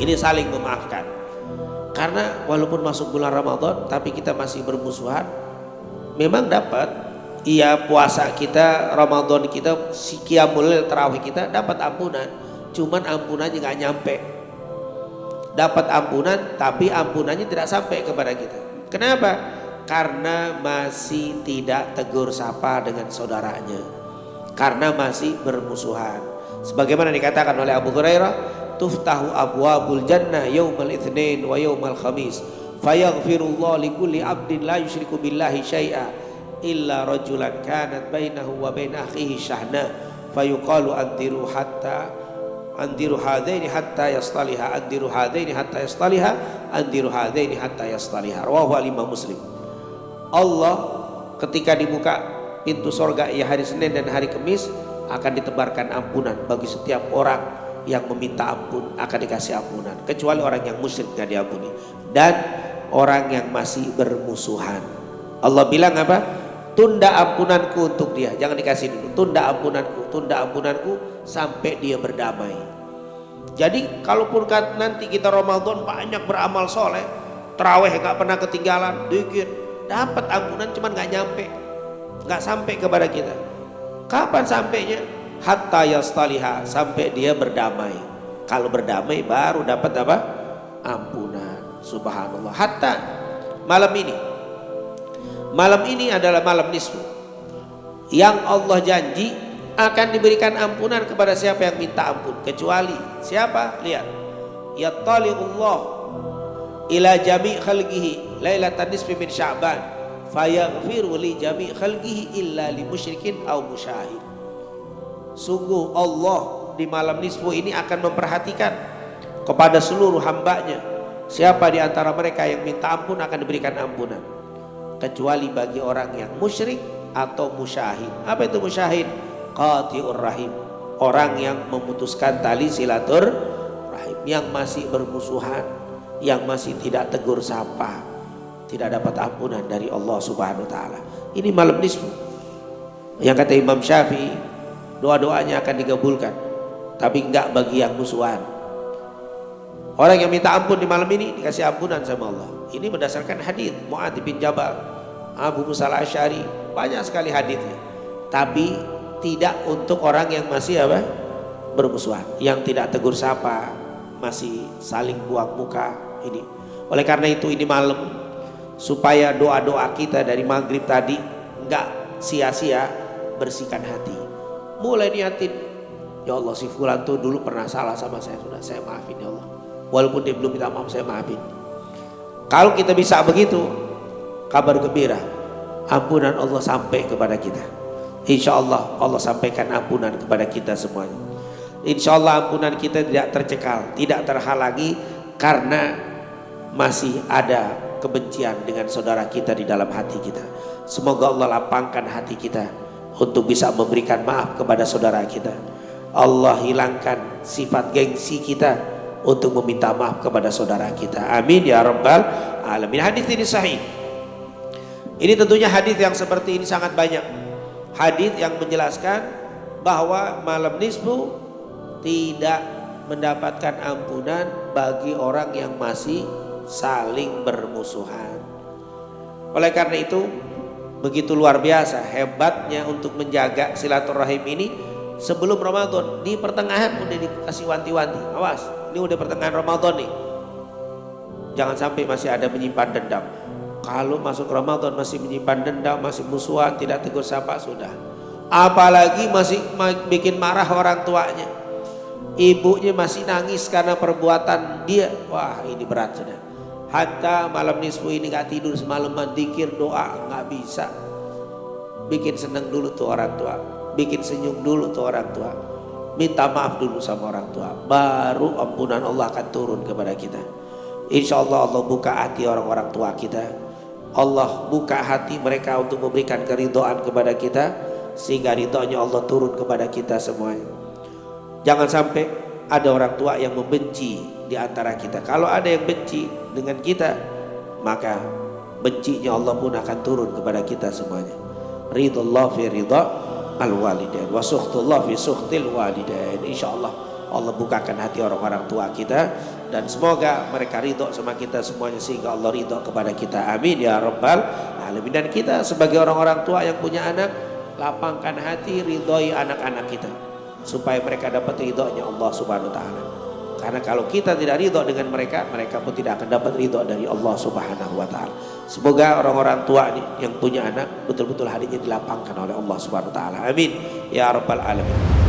Ini saling memaafkan. Karena walaupun masuk bulan Ramadan tapi kita masih bermusuhan, memang dapat, iya puasa kita, Ramadan kita, qiyamul lail, tarawih kita dapat ampunan, cuman ampunannya nggak nyampe. Dapat ampunan tapi ampunannya tidak sampai kepada kita. Kenapa? Karena masih tidak tegur sapa dengan saudaranya, karena masih bermusuhan. Sebagaimana dikatakan oleh Abu Hurairah, tuftahu abwabul jannah yaumal itsnin wa yaumal khamis fayaghfirullahu likulli abdin la yusyriku billahi syai'a illa rajulan kanat bainahu wa bain akhihi syahna fayuqalu andiru hadaini hatta yastaliha andiru hadaini hatta yastaliha andiru hadaini hatta yastaliha. Rawahu al-Imam Muslim. Allah ketika dibuka pintu surga ya hari Senin dan hari Kamis akan ditebarkan ampunan bagi setiap orang yang meminta ampun, akan dikasih ampunan, kecuali orang yang musyrik nggak diampuni, dan orang yang masih bermusuhan. Allah bilang apa? Tunda ampunanku untuk dia, jangan dikasih dulu. Tunda ampunanku sampai dia berdamai. Jadi kalaupun nanti kita Ramadan banyak beramal soleh, tarawih nggak pernah ketinggalan, dikit, dapat ampunan cuman nggak nyampe, nggak sampai kepada kita. Kapan sampainya? Hatta yastaliha, sampai dia berdamai. Kalau berdamai baru dapat apa? Ampunan. Subhanallah. Hatta malam ini adalah malam nisfu, yang Allah janji akan diberikan ampunan kepada siapa yang minta ampun, kecuali siapa? Lihat, yattali'ullah ila jami' khalqihi lailatan nisfi min sya'ban fayaghfiru li jami' khalqihi illa li musyrikin aw musyahid. Sungguh Allah di malam nisfu ini akan memperhatikan kepada seluruh hambanya, siapa di antara mereka yang minta ampun akan diberikan ampunan, kecuali bagi orang yang musyrik atau musyahid. Apa itu musyahid? Qati'ur rahim, orang yang memutuskan tali silaturahim, yang masih bermusuhan, yang masih tidak tegur sapa, tidak dapat ampunan dari Allah Subhanahu wa taala. Ini malam nisfu yang kata Imam Syafi'i doa-doanya akan dikabulkan, tapi enggak bagi yang musuhan. Orang yang minta ampun di malam ini dikasih ampunan sama Allah. Ini berdasarkan hadis Mu'adz bin Jabal, Abu Musa al-Asy'ari, banyak sekali hadisnya. Tapi tidak untuk orang yang masih apa? Bermusuhan, yang tidak tegur sapa, masih saling buang muka ini. Oleh karena itu ini malam, supaya doa-doa kita dari maghrib tadi enggak sia-sia, bersihkan hati. Mulai niatin, ya Allah si fulan tuh dulu pernah salah sama saya, sudah saya maafin ya Allah, walaupun dia belum minta maaf saya maafin. Kalau kita bisa begitu, kabar gembira, ampunan Allah sampai kepada kita. Insya Allah Allah sampaikan ampunan kepada kita semuanya. Insya Allah ampunan kita tidak tercekal, tidak terhalangi, karena masih ada kebencian dengan saudara kita di dalam hati kita. Semoga Allah lapangkan hati kita untuk bisa memberikan maaf kepada saudara kita. Allah hilangkan sifat gengsi kita untuk meminta maaf kepada saudara kita. Amin ya rabbal alamin. Hadis ini sahih. Ini tentunya hadis yang seperti ini sangat banyak. Hadis yang menjelaskan bahwa malam nisfu tidak mendapatkan ampunan bagi orang yang masih saling bermusuhan. Oleh karena itu begitu luar biasa hebatnya untuk menjaga silaturahim ini sebelum Ramadan. Di pertengahan udah dikasih wanti-wanti, awas ini udah pertengahan Ramadan nih, jangan sampai masih ada menyimpan dendam. Kalau masuk Ramadan masih menyimpan dendam, masih musuhan, tidak tegur sapa, sudah. Apalagi masih bikin marah orang tuanya, ibunya masih nangis karena perbuatan dia, wah ini berat sudah. Hatta malam nisfu ini gak tidur semalaman, dikir doa gak bisa. Bikin seneng dulu tuh orang tua, bikin senyum dulu tuh orang tua, minta maaf dulu sama orang tua, baru ampunan Allah akan turun kepada kita. Insya Allah Allah buka hati orang-orang tua kita, Allah buka hati mereka untuk memberikan keridhaan kepada kita, sehingga ridhonya Allah turun kepada kita semuanya. Jangan sampai ada orang tua yang membenci di antara kita. Kalau ada yang benci dengan kita, maka bencinya Allah pun akan turun kepada kita semuanya. Ridullah fi ridha al-walidain wa sukhtullah fi sukhtil walidain. Insyaallah Allah bukakan hati orang-orang tua kita dan semoga mereka ridho sama kita semuanya sehingga Allah ridho kepada kita. Amin ya rabbal alamin. Dan kita sebagai orang-orang tua yang punya anak, lapangkan hati ridhoi anak-anak kita supaya mereka dapat ridhonya Allah Subhanahu wa taala. Karena kalau kita tidak ridho dengan mereka, mereka pun tidak akan dapat ridho dari Allah Subhanahu wa taala. Semoga orang-orang tua yang punya anak betul-betul hatinya dilapangkan oleh Allah Subhanahu wa taala. Amin ya rabbal alamin.